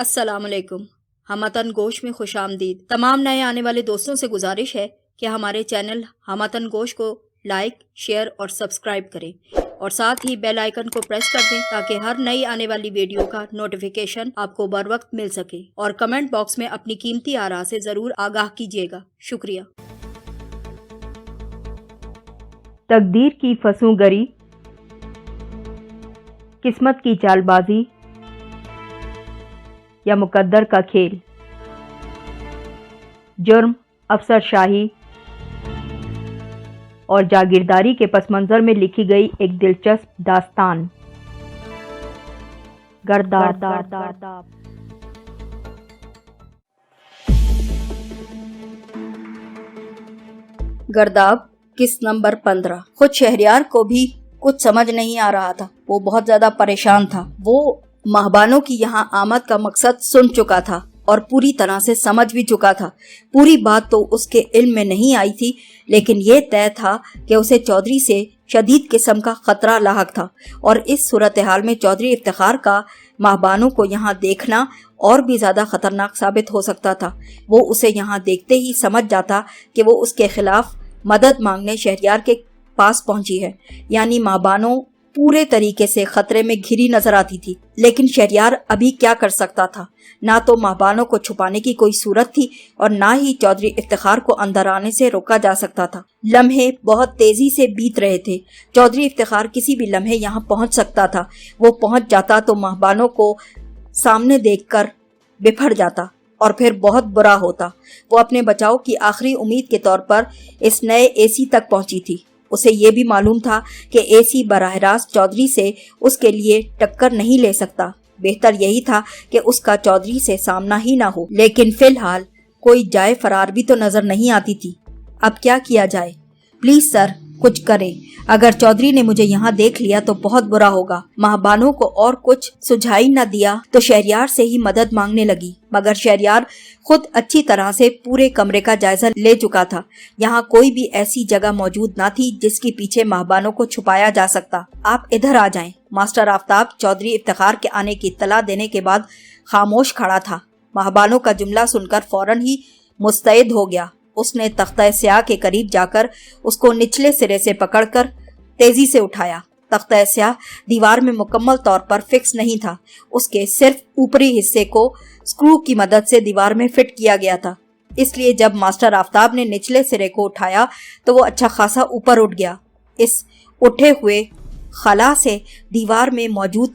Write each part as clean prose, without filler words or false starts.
السلام علیکم. ہماتن گوش میں خوش آمدید. تمام نئے آنے والے دوستوں سے گزارش ہے کہ ہمارے چینل ہماتن گوش کو لائک، شیئر اور سبسکرائب کریں اور ساتھ ہی بیل آئیکن کو پریس کر دیں تاکہ ہر نئی آنے والی ویڈیو کا نوٹیفیکیشن آپ کو بر وقت مل سکے، اور کمنٹ باکس میں اپنی قیمتی آراء سے ضرور آگاہ کیجیے گا. شکریہ. تقدیر کی فسوں گری، قسمت کی چال بازی یا مقدر کا کھیل. جرم، افسر شاہی اور جاگیرداری کے پس منظر میں لکھی گئی ایک دلچسپ داستان. گرداب. گرداب قسط نمبر 15. خود شہریار کو بھی کچھ سمجھ نہیں آ رہا تھا. وہ بہت زیادہ پریشان تھا. وہ مہبانوں کی یہاں آمد کا مقصد سن چکا تھا اور پوری طرح سے سمجھ بھی چکا تھا. پوری بات تو اس کے علم میں نہیں آئی تھی، لیکن یہ طے تھا کہ اسے چودھری سے شدید قسم کا خطرہ لاحق تھا، اور اس صورتحال میں چودھری افتخار کا مہبانوں کو یہاں دیکھنا اور بھی زیادہ خطرناک ثابت ہو سکتا تھا. وہ اسے یہاں دیکھتے ہی سمجھ جاتا کہ وہ اس کے خلاف مدد مانگنے شہریار کے پاس پہنچی ہے. یعنی مہبانوں پورے طریقے سے خطرے میں گھری نظر آتی تھی. لیکن شہریار ابھی کیا کر سکتا تھا؟ نہ تو مہبانوں کو چھپانے کی کوئی صورت تھی اور نہ ہی چودھری افتخار کو اندر آنے سے روکا جا سکتا تھا. لمحے بہت تیزی سے بیت رہے تھے. چودھری افتخار کسی بھی لمحے یہاں پہنچ سکتا تھا. وہ پہنچ جاتا تو مہبانوں کو سامنے دیکھ کر بپھر جاتا اور پھر بہت برا ہوتا. وہ اپنے بچاؤ کی آخری امید کے طور پر اس نئے اے سی تک پہنچی تھی. اسے یہ بھی معلوم تھا کہ اے سی براہ راست چودھری سے اس کے لیے ٹکر نہیں لے سکتا. بہتر یہی تھا کہ اس کا چودھری سے سامنا ہی نہ ہو. لیکن فی الحال کوئی جائے فرار بھی تو نظر نہیں آتی تھی. اب کیا کیا جائے؟ پلیز سر، کچھ کریں. اگر چودھری نے مجھے یہاں دیکھ لیا تو بہت برا ہوگا. مہبانوں کو اور کچھ سجھائی نہ دیا تو شہریار سے ہی مدد مانگنے لگی. مگر شہریار خود اچھی طرح سے پورے کمرے کا جائزہ لے چکا تھا. یہاں کوئی بھی ایسی جگہ موجود نہ تھی جس کے پیچھے مہبانوں کو چھپایا جا سکتا. آپ ادھر آ جائیں. ماسٹر آفتاب چودھری افتخار کے آنے کی اطلاع دینے کے بعد خاموش کھڑا تھا. مہبانوں کا جملہ سن کر فوراً ہی مستعد ہو گیا. اس نے تختہ سیاہ کے قریب جا کر اس کو نچلے سرے سے پکڑ کر تیزی سے اٹھایا. تختہ سیاہ دیوار میں مکمل طور پر فکس نہیں تھا. اس کے صرف اوپری حصے کو سکرو کی مدد سے دیوار میں فٹ کیا گیا تھا. اس لیے جب ماسٹر آفتاب نے نچلے سرے کو اٹھایا تو وہ اچھا خاصا اوپر اٹھ گیا. اس اٹھے ہوئے خلا سے دیوار میں موجود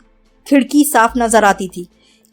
کھڑکی صاف نظر آتی تھی.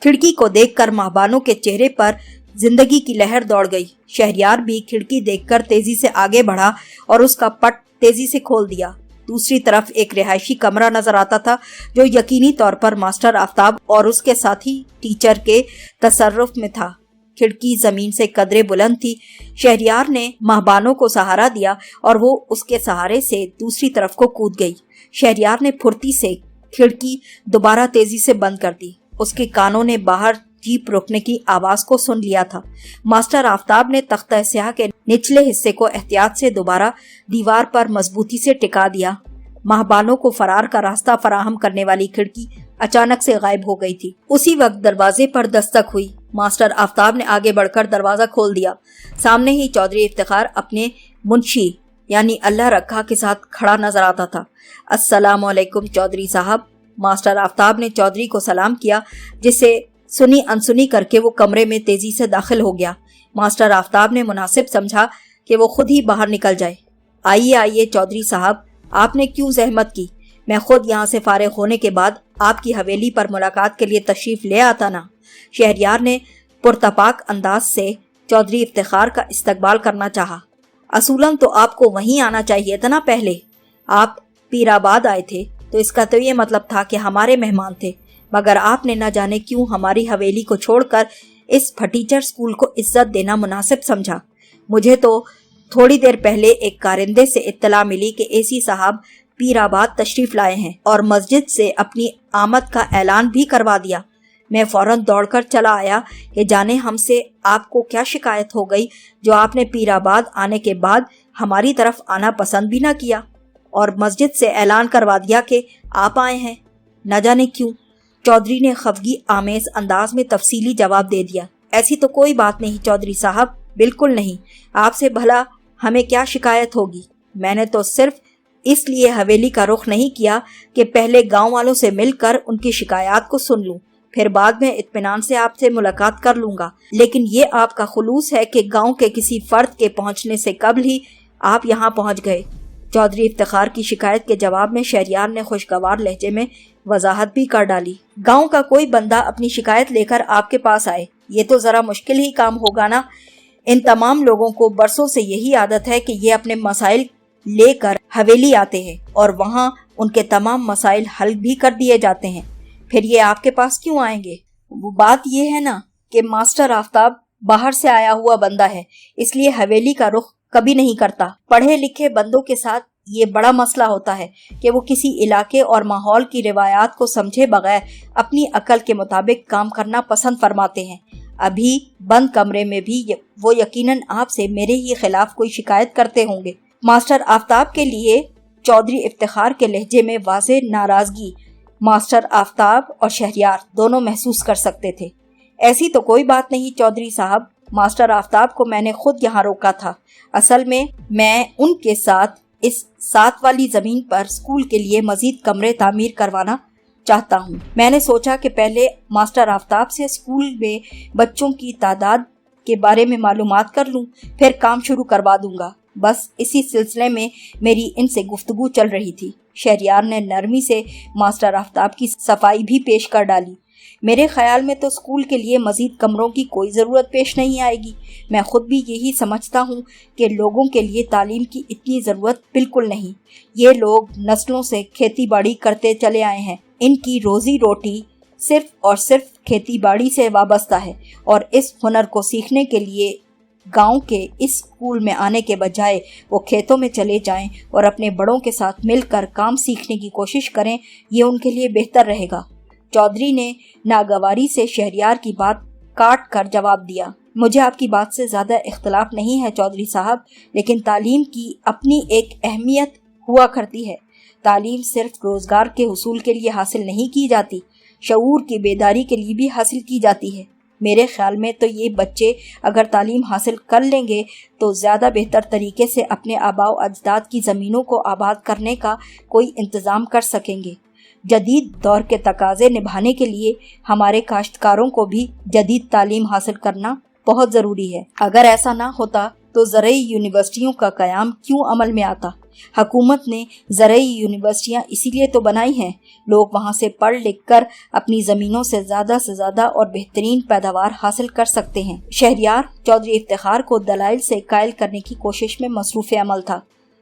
کھڑکی کو دیکھ کر مہبانوں کے چہرے پر زندگی کی لہر دوڑ گئی. شہریار بھی کھڑکی دیکھ کر تیزی سے آگے بڑھا اور اس کا پٹ تیزی سے کھول دیا. دوسری طرف ایک رہائشی کمرہ نظر آتا تھا جو یقینی طور پر ماسٹر آفتاب اور اس کے ساتھی ٹیچر کے تصرف میں تھا. کھڑکی زمین سے قدرے بلند تھی. شہریار نے مہبانوں کو سہارا دیا اور وہ اس کے سہارے سے دوسری طرف کو کود گئی. شہریار نے پھرتی سے کھڑکی دوبارہ تیزی سے بند کر دی. اس کے کانوں نے باہر جیپ روکنے کی آواز کو سن لیا تھا. ماسٹر آفتاب نے تختہ سیاہ کے نچلے حصے کو احتیاط سے دوبارہ دیوار پر مضبوطی سے ٹکا دیا. مہبانوں کو فرار کا راستہ فراہم کرنے والی کھڑکی اچانک سے غائب ہو گئی تھی. اسی وقت دروازے پر دستک ہوئی. ماسٹر آفتاب نے آگے بڑھ کر دروازہ کھول دیا. سامنے ہی چودھری افتخار اپنے منشی یعنی اللہ رکھا کے ساتھ کھڑا نظر آتا تھا. السلام علیکم چودھری صاحب. ماسٹر آفتاب نے چودھری کو سلام کیا، جسے سنی انسنی کر کے وہ کمرے میں تیزی سے داخل ہو گیا. ماسٹر آفتاب نے مناسب سمجھا کہ وہ خود ہی باہر نکل جائے. آئیے آئیے چودھری صاحب، آپ نے کیوں زحمت کی؟ میں خود یہاں سے فارغ ہونے کے بعد آپ کی حویلی پر ملاقات کے لیے تشریف لے آتا نا. شہریار نے پرتپاک انداز سے چودھری افتخار کا استقبال کرنا چاہا. اصولاً تو آپ کو وہیں آنا چاہیے تھا نا. پہلے آپ پیر آباد آئے تھے تو اس کا تو یہ مطلب تھا کہ ہمارے مہمان تھے، مگر آپ نے نہ جانے کیوں ہماری حویلی کو چھوڑ کر اس پھٹیچر اسکول کو عزت دینا مناسب سمجھا. مجھے تو تھوڑی دیر پہلے ایک کارندے سے اطلاع ملی کہ اے سی صاحب پیر آباد تشریف لائے ہیں اور مسجد سے اپنی آمد کا اعلان بھی کروا دیا. میں فوراً دوڑ کر چلا آیا کہ جانے ہم سے آپ کو کیا شکایت ہو گئی جو آپ نے پیر آباد آنے کے بعد ہماری طرف آنا پسند بھی نہ کیا اور مسجد سے اعلان کروا دیا کہ آپ آئے ہیں. نہ جانے کیوں चौधरी ने खफगी आमेज अंदाज में तफसीली जवाब दे दिया। ऐसी तो कोई बात नहीं चौधरी साहब, बिल्कुल नहीं। आपसे भला हमें क्या शिकायत होगी। मैंने तो सिर्फ इसलिए हवेली का रुख नहीं किया कि पहले गांव वालों से मिलकर उनकी शिकायत को सुन लूं, फिर बाद में इत्मीनान से आपसे मुलाकात कर लूंगा। लेकिन ये आपका खुलूस है कि गांव के किसी फर्द के पहुंचने से कबल ही आप यहाँ पहुंच गए। चौधरी इफ्तिखार की शिकायत के जवाब में शहरयार ने खुशगवार लहजे में वजाहत भी कर डाली। गांव का कोई बंदा अपनी शिकायत लेकर आपके पास आए, ये तो जरा मुश्किल ही काम होगा ना। इन तमाम लोगों को बरसों से यही आदत है कि ये अपने मसाइल लेकर हवेली आते हैं और वहाँ उनके तमाम मसाइल हल भी कर दिए जाते हैं। फिर ये आपके पास क्यों आएंगे? वो बात ये है ना कि मास्टर आफ्ताब बाहर से आया हुआ बंदा है, इसलिए हवेली का रुख कभी नहीं करता। पढ़े लिखे बंदों के साथ ये बड़ा मसला होता है कि वो किसी इलाके और माहौल की रिवायात को समझे बगैर अपनी अकल के मुताबिक काम करना पसंद फरमाते हैं। अभी बंद कमरे में भी वो यकीनन आपसे मेरे ही खिलाफ कोई शिकायत करते होंगे। मास्टर आफ्ताब के लिए चौधरी इफ्तिखार के लहजे में वाज़ेह नाराजगी मास्टर आफ्ताब और शहरयार दोनों महसूस कर सकते थे। ऐसी तो कोई बात नहीं चौधरी साहब, मास्टर आफ्ताब को मैंने खुद यहाँ रोका था। असल में मैं उनके साथ इस साथ वाली जमीन पर स्कूल के लिए मजीद कमरे तामीर करवाना चाहता हूँ। मैंने सोचा कि पहले मास्टर आफ्ताब से स्कूल में बच्चों की तादाद के बारे में मालूमात कर लूँ, फिर काम शुरू करवा दूंगा। बस इसी सिलसिले में मेरी इनसे गुफ्तगू चल रही थी। शहरयार ने नरमी से मास्टर आफ्ताब की सफाई भी पेश कर डाली। मेरे ख्याल में तो स्कूल के लिए मजीद कमरों की कोई ज़रूरत पेश नहीं आएगी। मैं खुद भी यही समझता हूँ कि लोगों के लिए तालीम की इतनी ज़रूरत बिल्कुल नहीं। ये लोग नस्लों से खेती बाड़ी करते चले आए हैं। इनकी रोज़ी रोटी सिर्फ और सिर्फ खेती बाड़ी से वाबस्ता है और इस हुनर को सीखने के लिए गांव के इस स्कूल में आने के बजाय वो खेतों में चले जाएं और अपने बड़ों के साथ मिलकर काम सीखने की कोशिश करें, ये उनके लिए बेहतर रहेगा। चौधरी ने नागवारी से शहरयार की बात काट कर जवाब दिया। मुझे आपकी बात से ज़्यादा इख्तलाफ नहीं है चौधरी साहब, लेकिन तालीम की अपनी एक अहमियत हुआ करती है। तालीम सिर्फ रोज़गार के हुसूल के लिए हासिल नहीं की जाती, शऊर की बेदारी के लिए भी हासिल की जाती है। मेरे ख्याल में तो ये बच्चे अगर तालीम हासिल कर लेंगे तो ज़्यादा बेहतर तरीके से अपने आबाओ अजदाद की ज़मीनों को आबाद करने का कोई इंतज़ाम कर सकेंगे। जदीद दौर के तकाज़े निभाने के लिए हमारे काश्तकारों को भी जदीद तालीम हासिल करना बहुत ज़रूरी है। अगर ऐसा ना होता तो ज़रई यूनिवर्सिटियों का क़याम क्यों अमल में आता? हुकूमत ने ज़रई यूनिवर्सिटियाँ इसीलिए तो बनाई हैं, लोग वहाँ से पढ़ लिख कर अपनी ज़मीनों से ज़्यादा और बेहतरीन पैदावार हासिल कर सकते हैं। शहरयार चौधरी इफ्तिखार को दलाइल से कायल करने की कोशिश में मसरूफ़ अमल था।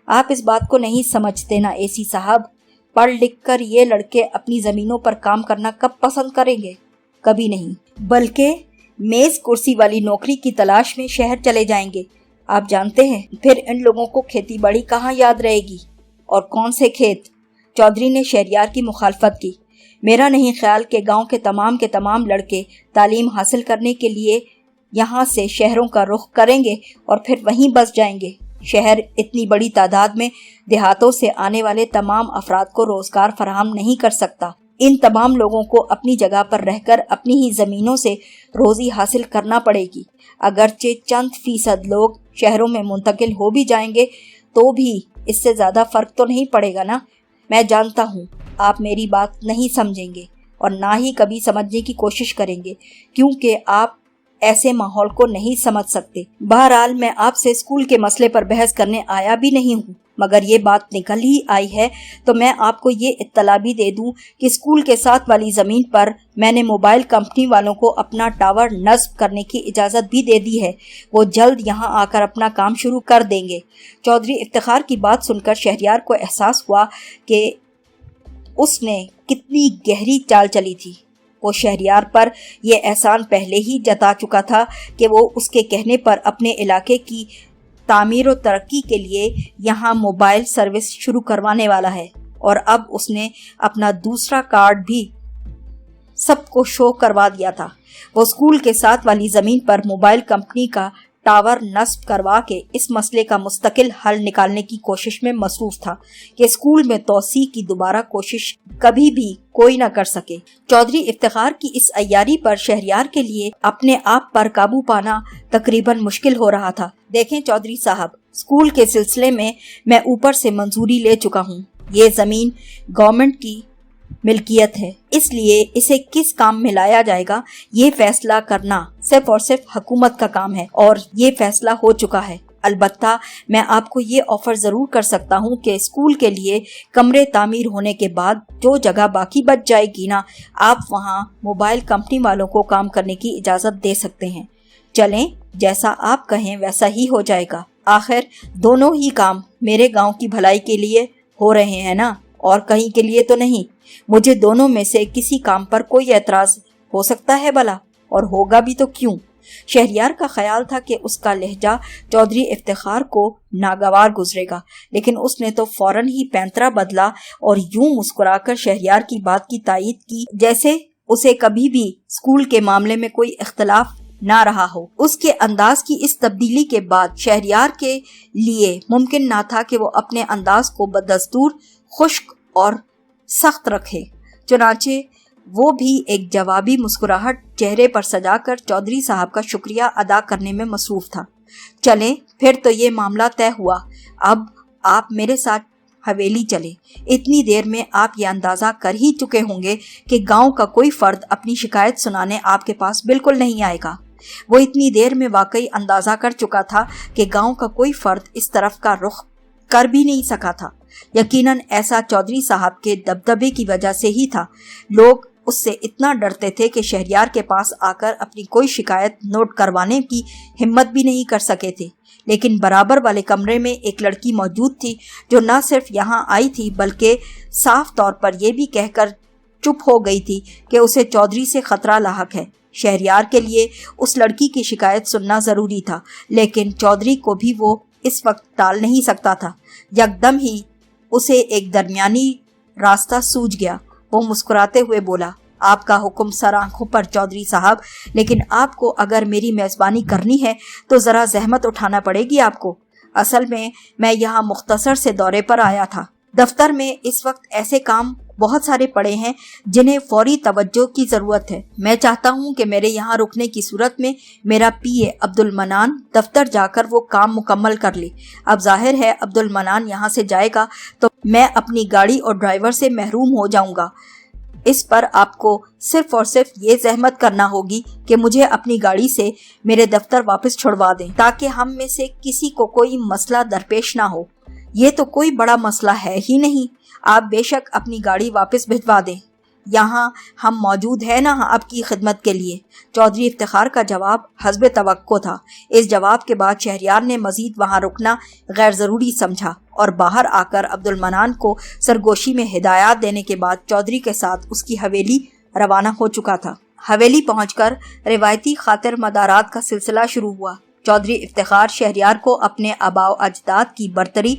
आप इस बात को नहीं समझते ना एसी साहब? पढ़ लिख कर ये लड़के अपनी ज़मीनों पर काम करना कब पसंद करेंगे? कभी नहीं, बल्कि मेज़ कुर्सी वाली नौकरी की तलाश में शहर चले जाएंगे। आप जानते हैं फिर इन लोगों को खेती बाड़ी कहाँ याद रहेगी और कौन से खेत? चौधरी ने शहरयार की मुखालफत की। मेरा नहीं ख्याल कि गांव के तमाम लड़के तालीम हासिल करने के लिए यहाँ से शहरों का रुख करेंगे और फिर वहीं बस जाएंगे। शहर इतनी बड़ी तादाद में देहातों से आने वाले तमाम अफराद को रोजगार फराहम नहीं कर सकता। इन तमाम लोगों को अपनी जगह पर रहकर अपनी ही ज़मीनों से रोज़ी हासिल करना पड़ेगी। अगरचे चंद फीसद लोग शहरों में मुंतकिल हो भी जाएंगे तो भी इससे ज़्यादा फ़र्क तो नहीं पड़ेगा ना। मैं जानता हूँ आप मेरी बात नहीं समझेंगे और ना ही कभी समझने की कोशिश करेंगे, क्योंकि आप ऐसे माहौल को नहीं समझ सकते। बहरहाल मैं आपसे स्कूल के मसले पर बहस करने आया भी नहीं हूँ, मगर ये बात निकल ही आई है तो मैं आपको ये इत्तला भी दे दूं कि स्कूल के साथ वाली ज़मीन पर मैंने मोबाइल कंपनी वालों को अपना टावर नस्ब करने की इजाज़त भी दे दी है। वो जल्द यहाँ आकर अपना काम शुरू कर देंगे। चौधरी इफ्तिखार की बात सुनकर शहरयार को एहसास हुआ कि उसने कितनी गहरी चाल चली थी। वो शहरयार पर यह एहसान पहले ही जता चुका था कि वो उसके कहने पर अपने इलाके की तामीर और तरक्की के लिए यहाँ मोबाइल सर्विस शुरू करवाने वाला है, और अब उसने अपना दूसरा कार्ड भी सबको शो करवा दिया था। वो स्कूल के साथ वाली ज़मीन पर मोबाइल कंपनी का टावर नस्ब करवा के इस मसले का मुस्तकिल हल निकालने की कोशिश में मसरूफ था कि स्कूल में तोसी की दोबारा कोशिश कभी भी कोई न कर सके। चौधरी इफ्तिखार की इस अय्यारी पर शहरयार के लिए अपने आप पर काबू पाना तकरीबन मुश्किल हो रहा था। देखें चौधरी साहब, स्कूल के सिलसिले में मैं ऊपर से मंजूरी ले चुका हूँ। ये जमीन गवर्नमेंट की मिल्कियत है, इसलिए इसे किस काम में लाया जाएगा ये फैसला करना सिर्फ और सिर्फ हुकूमत का काम है और ये फैसला हो चुका है। अलबत्ता मैं आपको ये ऑफर जरूर कर सकता हूँ कि स्कूल के लिए कमरे तामीर होने के बाद जो जगह बाकी बच जाएगी ना, आप वहाँ मोबाइल कंपनी वालों को काम करने की इजाज़त दे सकते हैं। चलें, जैसा आप कहें वैसा ही हो जाएगा। आखिर दोनों ही काम मेरे गाँव की भलाई के लिए हो रहे हैं ना, और कहीं के लिए तो नहीं। मुझे दोनों में से किसी काम पर कोई एतराज हो सकता है भला, और होगा भी तो क्यों। शहरयार का ख्याल था कि उसका लहजा चौधरी इफ्तिखार को नागवार गुजरेगा, लेकिन उसने तो फौरन ही पैंतरा बदला और यूं मुस्कुराकर शहरयार की बात की तायीद की जैसे उसे कभी भी स्कूल के मामले में कोई इख्तलाफ ना रहा हो। उसके अंदाज की इस तब्दीली के बाद शहरयार के लिए मुमकिन ना था कि वो अपने अंदाज को बदस्तूर खुश्क और सख्त रखे। चुनाचे वो भी एक जवाबी मुस्कुराहट चेहरे पर सजाकर चौधरी साहब का शुक्रिया अदा करने में मसरूफ था। चलें, फिर तो ये मामला तय हुआ। अब आप मेरे साथ हवेली चले। इतनी देर में आप ये अंदाज़ा कर ही चुके होंगे कि गांव का कोई फर्द अपनी शिकायत सुनाने आपके पास बिल्कुल नहीं आएगा। वो इतनी देर में वाकई अंदाज़ा कर चुका था कि गांव का कोई फर्द इस तरफ का रुख कर भी नहीं सका था। यकीनन ऐसा चौधरी साहब के दबदबे की वजह से ही था। लोग उससे इतना डरते थे कि शहरयार के पास आकर अपनी कोई शिकायत नोट करवाने की हिम्मत भी नहीं कर सके थे। लेकिन बराबर वाले कमरे में एक लड़की मौजूद थी जो न सिर्फ यहाँ आई थी बल्कि साफ तौर पर यह भी कहकर चुप हो गई थी कि उसे चौधरी से खतरा लाहक है। शहरयार के लिए उस लड़की की शिकायत सुनना ज़रूरी था, लेकिन चौधरी को भी वो इस वक्त टाल नहीं सकता था। यकदम ही उसे एक दरमियानी रास्ता सूझ गया। वो मुस्कुराते हुए बोला, आपका हुक्म सर आंखों पर चौधरी साहब, लेकिन आपको अगर मेरी मेज़बानी करनी है तो ज़रा जहमत उठाना पड़ेगी आपको। असल में मैं यहाँ मुख्तसर से दौरे पर आया था। दफ्तर में इस वक्त ऐसे काम बहुत सारे पड़े हैं जिन्हें फौरी तवज्जो की ज़रूरत है। मैं चाहता हूँ कि मेरे यहाँ रुकने की सूरत में मेरा पीए अब्दुल मनान दफ्तर जाकर वो काम मुकम्मल कर ले। अब जाहिर है अब्दुल मनान यहाँ से जाएगा तो मैं अपनी गाड़ी और ड्राइवर से महरूम हो जाऊँगा। इस पर आपको सिर्फ और सिर्फ ये जहमत करना होगी कि मुझे अपनी गाड़ी से मेरे दफ्तर वापस छुड़वा दें, ताकि हम में से किसी को कोई मसला दरपेश ना हो। ये तो कोई बड़ा मसला है ही नहीं। आप बेशक अपनी गाड़ी वापस भिजवा दें, यहाँ हम मौजूद हैं ना आपकी खिदमत के लिए। चौधरी इफ्तिखार का जवाब हस्ब तवक्को था। इस जवाब के बाद शहरयार ने मजीद वहाँ रुकना गैर ज़रूरी समझा और बाहर आकर अब्दुल मनान को सरगोशी में हिदायत देने के बाद चौधरी के साथ उसकी हवेली रवाना हो चुका था। हवेली पहुंचकर रिवायती खातिर मदारात का सिलसिला शुरू हुआ। चौधरी इफ्तिखार शहरयार को अपने आबाओ अजदाद की बरतरी,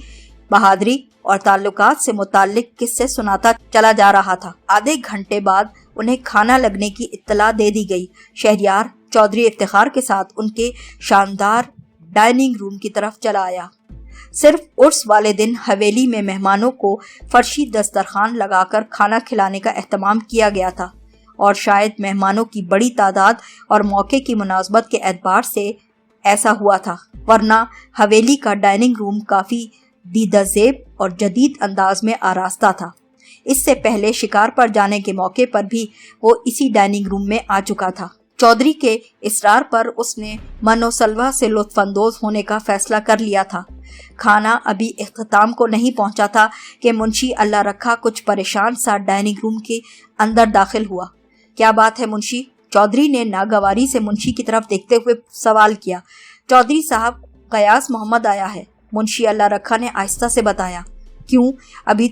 बहादुरी और ताल्लुकात से मुताल्लिक किस्से सुनाता चला जा रहा था। आधे घंटे बाद उन्हें खाना लगने की इत्तला दे दी गई। शहरयार चौधरी इफ्तिखार के साथ उनके शानदार डाइनिंग रूम की तरफ चला आया। सिर्फ उर्स वाले दिन हवेली में मेहमानों को फर्शी दस्तरखान लगाकर खाना खिलाने का एहतमाम किया गया था, और शायद मेहमानों की बड़ी तादाद और मौके की मुनासबत के एतबार से ऐसा हुआ था, वरना हवेली का डाइनिंग रूम काफ़ी दीदाज़ेब और जदीद अंदाज में आरास्ता था। इससे पहले शिकार पर जाने के मौके पर भी वो इसी डाइनिंग रूम में आ चुका था। चौधरी के इसरार पर उसने मनोसलवा से लुत्फानंदोज होने का फैसला कर लिया था। खाना अभी इख्तिताम को नहीं पहुंचा था कि मुंशी अल्लाह रखा कुछ परेशान सा डाइनिंग रूम के अंदर दाखिल हुआ। क्या बात है मुंशी? चौधरी ने नागवारी से मुंशी की तरफ देखते हुए सवाल किया। चौधरी साहब, कयास मोहम्मद आया है, मुंशी अल्लाह रखा ने आहिस्ता से बताया। क्यों? अभी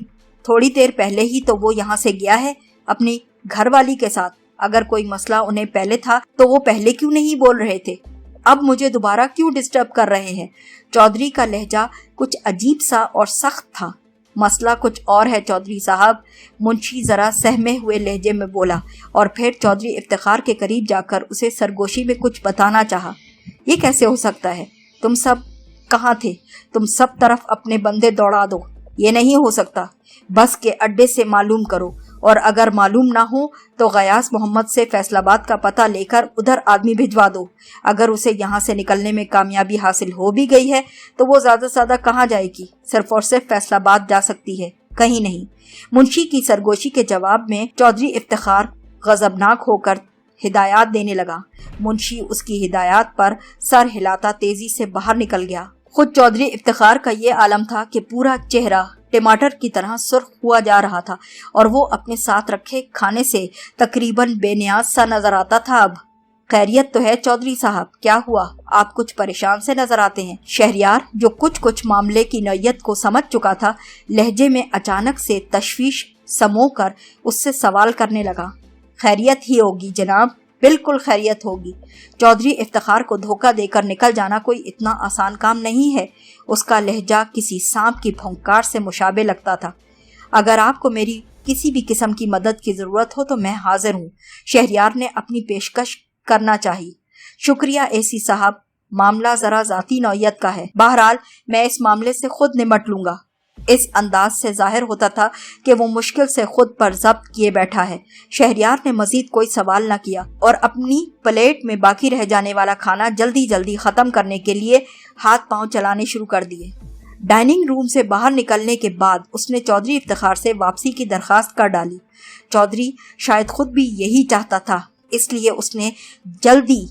थोड़ी देर पहले ही तो वो यहाँ से गया है अपनी घरवाली के साथ। अगर कोई मसला उन्हें पहले था तो वो पहले क्यों नहीं बोल रहे थे? अब मुझे दोबारा क्यों डिस्टर्ब कर रहे हैं? चौधरी का लहजा कुछ अजीब सा और सख्त था। मसला कुछ और है चौधरी साहब, मुंशी जरा सहमे हुए लहजे में बोला, और फिर चौधरी इफ्तिखार के करीब जाकर उसे सरगोशी में कुछ बताना चाहा। ये कैसे हो सकता है? तुम सब कहाँ थे? तुम सब तरफ अपने बंदे दौड़ा दो। ये नहीं हो सकता। बस के अड्डे से मालूम करो, और अगर मालूम ना हो तो गयास मोहम्मद से फैसलाबाद का पता लेकर उधर आदमी भिजवा दो। अगर उसे यहाँ से निकलने में कामयाबी हासिल हो भी गई है तो वो ज़्यादा से ज़्यादा कहाँ जाएगी? सिर्फ और सिर्फ फैसलाबाद जा सकती है, कहीं नहीं। मुंशी की सरगोशी के जवाब में चौधरी इफ्तिखार गजबनाक होकर हिदायत देने लगा। मुंशी उसकी हिदायत पर सर हिलाता तेजी से बाहर निकल गया। खुद चौधरी इफ्तिखार का ये आलम था कि पूरा चेहरा टमाटर की तरह सुर्ख हुआ जा रहा था और वो अपने साथ रखे खाने से तकरीबन बेनियाज सा नजर आता था। अब खैरियत तो है चौधरी साहब, क्या हुआ? आप कुछ परेशान से नजर आते हैं। शहरियार, जो कुछ मामले की नौयत को समझ चुका था, लहजे में अचानक से तशवीश समोकर उससे सवाल करने लगा। खैरियत ही होगी जनाब, बिल्कुल खैरियत होगी। चौधरी इफ्तिखार को धोखा देकर निकल जाना कोई इतना आसान काम नहीं है। उसका लहजा किसी सांप की फुंकार से मुशाबे लगता था। अगर आपको मेरी किसी भी किस्म की मदद की जरूरत हो तो मैं हाजिर हूँ। शहरियार ने अपनी पेशकश करना चाहिए। शुक्रिया एसी साहब, मामला जरा जाती नौयत का है। बहरहाल मैं इस मामले से खुद निमट लूंगा। इस अंदाज से जाहिर होता था कि वो मुश्किल से खुद पर जब्त किए बैठा है। शहरियार ने मजीद कोई सवाल न किया और अपनी प्लेट में बाकी रह जाने वाला खाना जल्दी जल्दी खत्म करने के लिए हाथ पांव चलाने शुरू कर दिए। डाइनिंग रूम से बाहर निकलने के बाद उसने चौधरी इफ्तिखार से वापसी की दरखास्त कर डाली। चौधरी शायद खुद भी यही चाहता था, इसलिए उसने जल्दी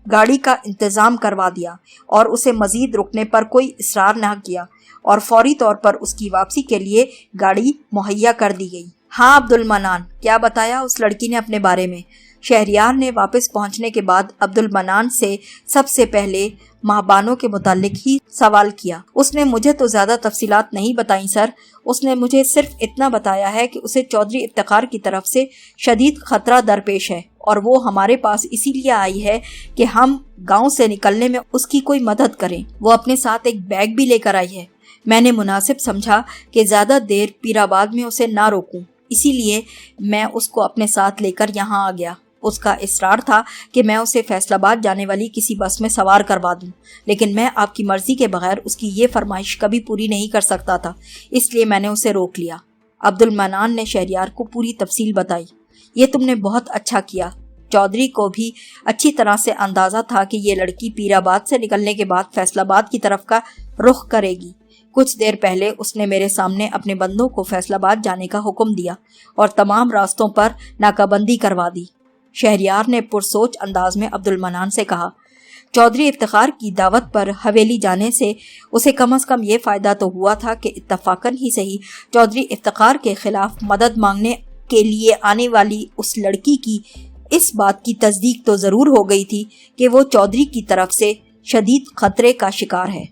गाड़ी का इंतजाम करवा दिया और उसे मजीद रुकने पर कोई इसरार न किया और फौरी तौर पर उसकी वापसी के लिए गाड़ी मुहैया कर दी गई। हाँ अब्दुल मनान, क्या बताया उस लड़की ने अपने बारे में? शहरियार ने वापस पहुंचने के बाद अब्दुल मनान से सबसे पहले महबानों के मुतालिक ही सवाल किया। उसने मुझे तो ज्यादा तफसीलात नहीं बताई सर। उसने मुझे सिर्फ इतना बताया है कि उसे चौधरी इफ्तिखार की तरफ से शदीद खतरा दरपेश है और वो हमारे पास इसीलिए आई है कि हम गांव से निकलने में उसकी कोई मदद करें। वो अपने साथ एक बैग भी लेकर आई है। मैंने मुनासिब समझा कि ज्यादा देर पीराबाद में उसे ना रोकूं, इसीलिए मैं उसको अपने साथ लेकर यहाँ आ गया। उसका इसरार था कि मैं उसे फैसलाबाद जाने वाली किसी बस में सवार करवा दूं, लेकिन मैं आपकी मर्जी के बगैर उसकी ये फरमाइश कभी पूरी नहीं कर सकता था, इसलिए मैंने उसे रोक लिया। अब्दुल मनान ने शहरियार को पूरी तफसील बताई। ये तुमने बहुत अच्छा किया। चौधरी को भी अच्छी तरह से अंदाजा था कि ये लड़की पीराबाद से निकलने के बाद फैसलाबाद की तरफ का रुख करेगी। कुछ देर पहले उसने मेरे सामने अपने बंदों को फैसलाबाद जाने का हुक्म दिया और तमाम रास्तों पर नाकाबंदी करवा दी। शहरियार ने पुरसोच अंदाज में अब्दुल मनान से कहा, चौधरी इफ्तिखार की दावत पर हवेली जाने से उसे कम से कम ये फायदा तो हुआ था कि इत्तफाकन ही सही चौधरी इफ्तिखार के खिलाफ मदद मांगने के लिए आने वाली उस लड़की की इस बात की तस्दीक तो जरूर हो गई थी कि वो चौधरी की तरफ से शदीद खतरे का शिकार है।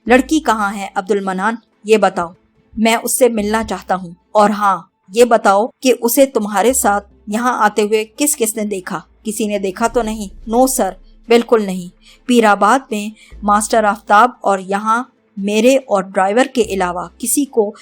लड़की कहाँ है अब्दुल मनान, ये बताओ, मैं उससे मिलना चाहता हूँ। और हाँ, ये बताओ कि उसे तुम्हारे साथ यहाँ आते हुए किस किसने देखा? किसी ने देखा तो नहीं? नो सर, बिल्कुल नहीं। पीराबाद में मास्टर आफ्ताब और यहाँ मेरे और ड्राइवर के अलावा किसी को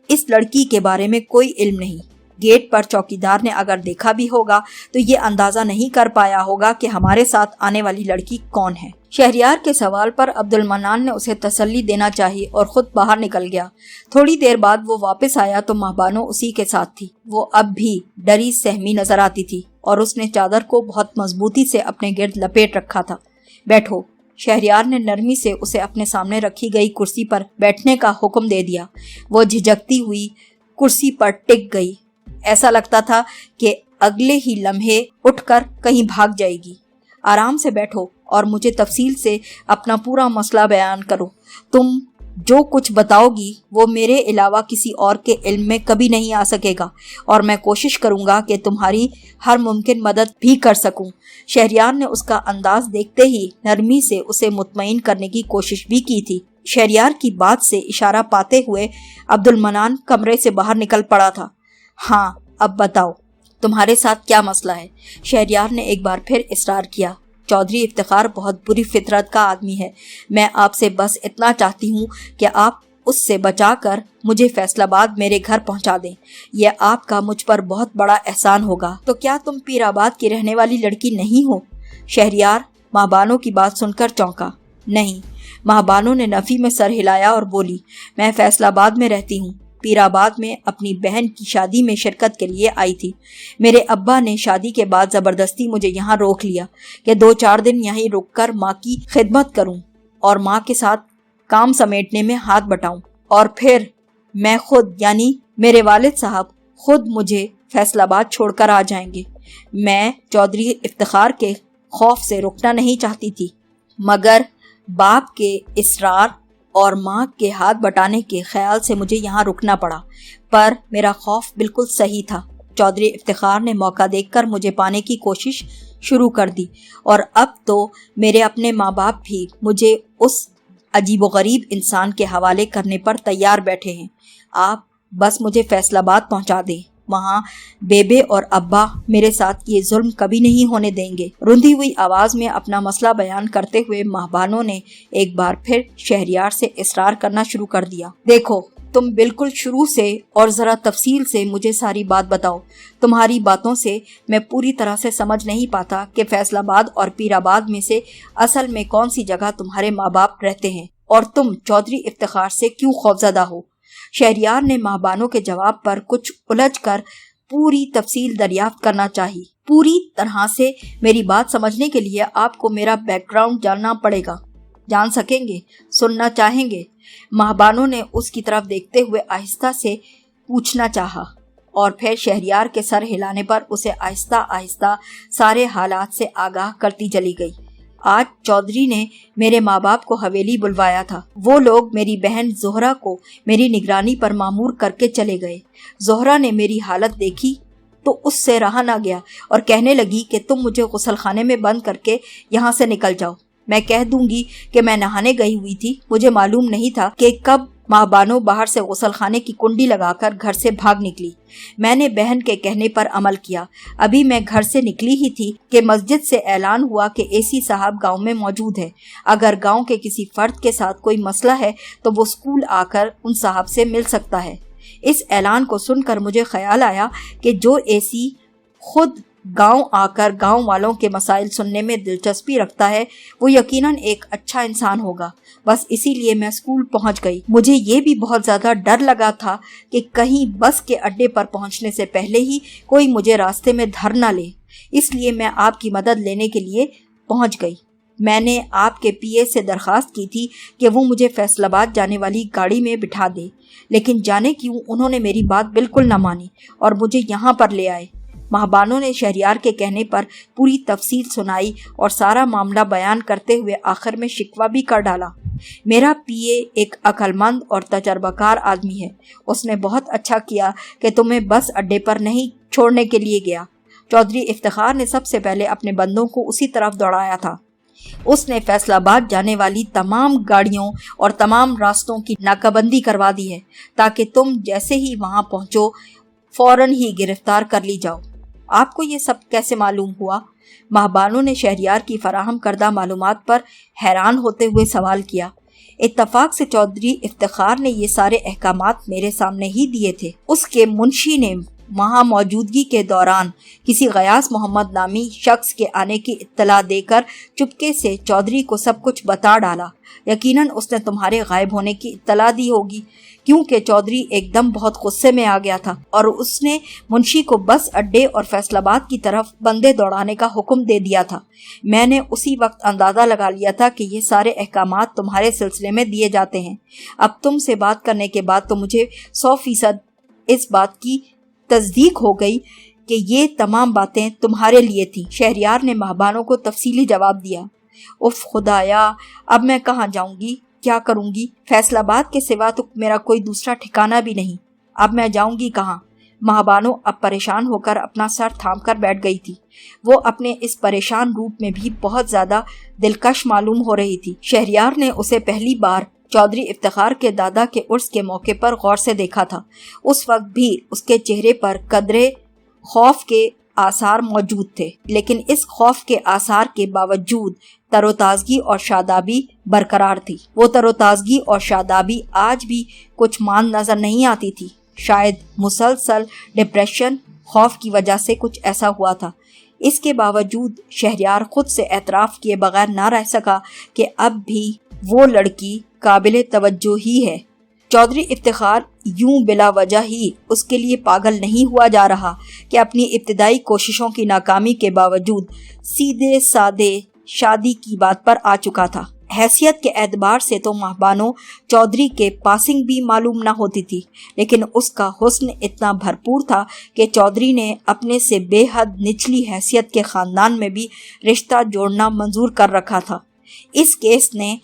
इस लड़की के बारे में कोई इल्म नहीं। गेट पर चौकीदार ने अगर देखा भी होगा तो ये अंदाजा नहीं कर पाया होगा कि हमारे साथ आने वाली लड़की कौन है। शहरियार के सवाल पर अब्दुल मनान ने उसे तसल्ली देना चाहिए और खुद बाहर निकल गया। थोड़ी देर बाद वो वापस आया तो महबानो उसी के साथ थी। वो अब भी डरी सहमी नजर आती थी और उसने चादर को बहुत मजबूती से अपने गिर्द लपेट रखा था। बैठो। शहरियार ने नरमी से उसे अपने सामने रखी गई कुर्सी पर बैठने का हुक्म दे दिया। वो झिझकती हुई कुर्सी पर टिक गई। ऐसा लगता था कि अगले ही लम्हे उठकर कहीं भाग जाएगी। आराम से बैठो और मुझे तफसील से अपना पूरा मसला बयान करो। तुम जो कुछ बताओगी वो मेरे अलावा किसी और के इल्म में कभी नहीं आ सकेगा और मैं कोशिश करूंगा कि तुम्हारी हर मुमकिन मदद भी कर सकूं। शहरियार ने उसका अंदाज देखते ही नरमी से उसे मुतमईन करने की कोशिश भी की थी। शहरियार की बात से इशारा पाते हुए अब्दुल मनान कमरे से बाहर निकल पड़ा था। हाँ, अब बताओ तुम्हारे साथ क्या मसला है? शहरियार ने एक बार फिर इसरार किया। चौधरी इफ्तिखार बहुत बुरी फितरत का आदमी है। मैं आपसे बस इतना चाहती हूँ कि आप उससे बचाकर मुझे फैसलाबाद मेरे घर पहुँचा दें। यह आपका मुझ पर बहुत बड़ा एहसान होगा। तो क्या तुम पीराबाद की रहने वाली लड़की नहीं हो? शहरियार महाबानो की बात सुनकर चौंका। नहीं, महाबानो ने नफी में सर हिलाया और बोली, मैं फैसलाबाद में रहती हूँ। पीराबाद में अपनी बहन की शादी में शिरकत के लिए आई थी। मेरे अब्बा ने शादी के बाद जबरदस्ती मुझे यहाँ रोक लिया कि 2-4 दिन यहीं रुककर माँ की खिदमत करूँ और माँ के साथ काम समेटने में हाथ बटाऊं, और फिर मैं खुद यानी मेरे वालिद साहब खुद मुझे फैसलाबाद छोड़कर आ जाएंगे। मैं चौधरी इफ्तिखार के खौफ से रुकना नहीं चाहती थी, मगर बाप के इसरार और माँ के हाथ बटाने के ख्याल से मुझे यहाँ रुकना पड़ा। पर मेरा खौफ बिल्कुल सही था। चौधरी इफ्तिखार ने मौका देखकर मुझे पाने की कोशिश शुरू कर दी और अब तो मेरे अपने माँ बाप भी मुझे उस अजीबोगरीब इंसान के हवाले करने पर तैयार बैठे हैं। आप बस मुझे फैसलाबाद पहुँचा दें। वहाँ बेबे और अब्बा मेरे साथ ये जुल्म कभी नहीं होने देंगे। रुंधी हुई आवाज में अपना मसला बयान करते हुए महबानो ने एक बार फिर शहरियार से इसरार करना शुरू कर दिया। देखो, तुम बिल्कुल शुरू से और जरा तफसील से मुझे सारी बात बताओ। तुम्हारी बातों से मैं पूरी तरह से समझ नहीं पाता कि फैसलाबाद और पीराबाद में से असल में कौन सी जगह तुम्हारे माँ बाप रहते हैं और तुम चौधरी इफ्तिखार से क्यों खौफजदा हो। शहरियार ने महबानो के जवाब पर कुछ उलझकर पूरी तफसील दरियाफ्त करना चाहिए। पूरी तरह से मेरी बात समझने के लिए आपको मेरा बैकग्राउंड जानना पड़ेगा। जान सकेंगे? सुनना चाहेंगे? महबानो ने उसकी तरफ देखते हुए आहिस्ता से पूछना चाहा और फिर शहरियार के सर हिलाने पर उसे आहिस्ता आहिस्ता सारे हालात से आगाह करती चली गई। आज चौधरी ने मेरे माँ बाप को हवेली बुलवाया था। वो लोग मेरी बहन जोहरा को मेरी निगरानी पर मामूर करके चले गए। जोहरा ने मेरी हालत देखी तो उससे रहा ना गया और कहने लगी कि तुम मुझे गुसलखाने में बंद करके यहाँ से निकल जाओ। मैं कह दूंगी कि मैं नहाने गई हुई थी। मुझे मालूम नहीं था कि कब महबानो बाहर से गुसलखाने की कुंडी लगाकर घर से भाग निकली। मैंने बहन के कहने पर अमल किया। अभी मैं घर से निकली ही थी कि मस्जिद से ऐलान हुआ कि एसी साहब गांव में मौजूद है। अगर गांव के किसी फर्द के साथ कोई मसला है तो वो स्कूल आकर उन साहब से मिल सकता है। इस ऐलान को सुनकर मुझे ख्याल आया कि जो एसी खुद गांव आकर गांव वालों के मसाइल सुनने में दिलचस्पी रखता है वो यकीनन एक अच्छा इंसान होगा। बस इसीलिए मैं स्कूल पहुंच गई। मुझे ये भी बहुत ज़्यादा डर लगा था कि कहीं बस के अड्डे पर पहुंचने से पहले ही कोई मुझे रास्ते में धर न ले। इसलिए मैं आपकी मदद लेने के लिए पहुंच गई। मैंने आपके पीए से दरख्वास्त की थी कि वो मुझे फैसलाबाद जाने वाली गाड़ी में बिठा दे, लेकिन जाने क्यों उन्होंने मेरी बात बिल्कुल न मानी और मुझे यहाँ पर ले आए। महबानो ने शहरियार के कहने पर पूरी तफसील सुनाई और सारा मामला बयान करते हुए आखिर में शिकवा भी कर डाला। मेरा पीए एक अक्लमंद और तजर्बाकार आदमी है। उसने बहुत अच्छा किया कि तुम्हें बस अड्डे पर नहीं छोड़ने के लिए गया। चौधरी इफ्तिखार ने सबसे पहले अपने बंदों को उसी तरफ दौड़ाया था। उसने फैसलाबाद जाने वाली तमाम गाड़ियों और तमाम रास्तों की नाकाबंदी करवा दी है ताकि तुम जैसे ही वहां पहुंचो फौरन ही गिरफ्तार कर ली जाओ। आपको ये सब कैसे मालूम हुआ? महबानो ने शहरियार की फराहम करदा मालूमात पर हैरान होते हुए सवाल किया। इत्तफाक से चौधरी इफ्तिखार ने ये सारे अहकामात मेरे सामने ही दिए थे। उसके मुंशी ने वहाँ मौजूदगी के दौरान किसी गयास मोहम्मद नामी शख्स के आने की इत्तला देकर चुपके से चौधरी को सब कुछ बता डाला। यकीनन उसने तुम्हारे गायब होने की इत्तला दी होगी, क्योंकि चौधरी एकदम बहुत गुस्से में आ गया था और उसने मुंशी को बस अड्डे और फैसलाबाद की तरफ बंदे दौड़ाने का हुक्म दे दिया था। मैंने उसी वक्त अंदाज़ा लगा लिया था कि ये सारे अहकामात तुम्हारे सिलसिले में दिए जाते हैं। अब तुमसे बात करने के बाद तो मुझे 100% इस बात की तस्दीक हो गई कि ये तमाम बातें तुम्हारे लिए थी। शहरियार ने महबानो को तफसीली जवाब दिया। उफ खुदाया, अब मैं कहाँ जाऊंगी, क्या करूंगी? फैसलाबाद के सिवा तो मेरा कोई दूसरा ठिकाना भी नहीं। अब मैं जाऊंगी कहाँ? महबानो अब परेशान होकर अपना सर थाम कर बैठ गई थी। वो अपने इस परेशान रूप में भी बहुत ज्यादा दिलकश मालूम हो रही थी। शहरियार ने उसे पहली बार चौधरी इफ्तिखार के दादा के उर्स के मौके पर गौर से देखा था। उस वक्त भी उसके चेहरे पर कदरे खौफ के आसार मौजूद थे, लेकिन इस खौफ के आसार के बावजूद तरोताजगी और शादाबी बरकरार थी। वो तरोताजगी और शादाबी आज भी कुछ मान नजर नहीं आती थी। शायद मुसलसल डिप्रेशन खौफ की वजह से कुछ ऐसा हुआ था। اس کے باوجود شہریار خود سے اعتراف کیے بغیر نہ رہ سکا کہ اب بھی وہ لڑکی قابل توجہ ہی ہے۔ چودھری افتخار یوں بلا وجہ ہی اس کے لیے پاگل نہیں ہوا جا رہا کہ اپنی ابتدائی کوششوں کی ناکامی کے باوجود سیدھے سادے شادی کی بات پر آ چکا تھا۔ حیثیت کے اعتبار سے تو ماہبانو چودھری کے پاسنگ بھی معلوم نہ ہوتی تھی، لیکن اس کا حسن اتنا بھرپور تھا کہ چودھری نے اپنے سے بے حد نچلی حیثیت کے خاندان میں بھی رشتہ جوڑنا منظور کر رکھا تھا۔ اس کیس نے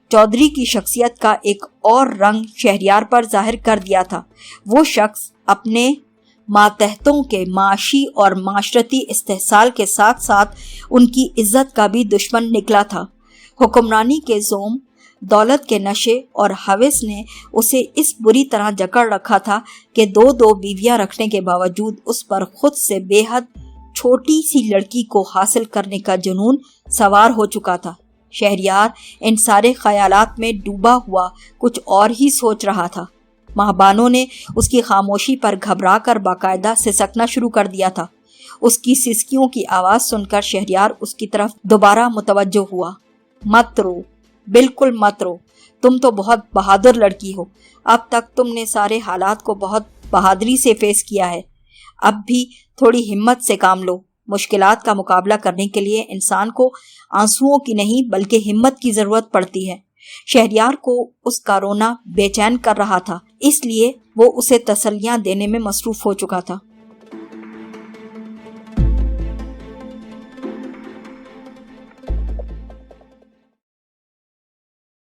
چودھری کی شخصیت کا ایک اور رنگ شہریار پر ظاہر کر دیا تھا۔ وہ شخص اپنے ماتحتوں کے معاشی اور معاشرتی استحصال کے ساتھ ساتھ ان کی عزت کا بھی دشمن نکلا تھا۔ حکمرانی کے زوم، دولت کے نشے اور ہوس نے اسے اس بری طرح جکڑ رکھا تھا کہ دو بیویاں رکھنے کے باوجود اس پر خود سے بے حد چھوٹی سی لڑکی کو حاصل کرنے کا جنون سوار ہو چکا تھا۔ شہریار ان سارے خیالات میں ڈوبا ہوا کچھ اور ہی سوچ رہا تھا۔ ماہبانوں نے اس کی خاموشی پر گھبرا کر باقاعدہ سسکنا شروع کر دیا تھا۔ اس کی سسکیوں کی آواز سن کر شہریار اس کی طرف دوبارہ متوجہ ہوا۔ مت رو، بالکل مت رو، تم تو بہت بہادر لڑکی ہو۔ اب تک تم نے سارے حالات کو بہت بہادری سے فیس کیا ہے۔ اب بھی تھوڑی ہمت سے کام لو۔ مشکلات کا مقابلہ کرنے کے لیے انسان کو آنسوؤں کی نہیں بلکہ ہمت کی ضرورت پڑتی ہے۔ شہریار کو اس کا رونا بے چین کر رہا تھا، اس لیے وہ اسے تسلیاں دینے میں مصروف ہو چکا تھا۔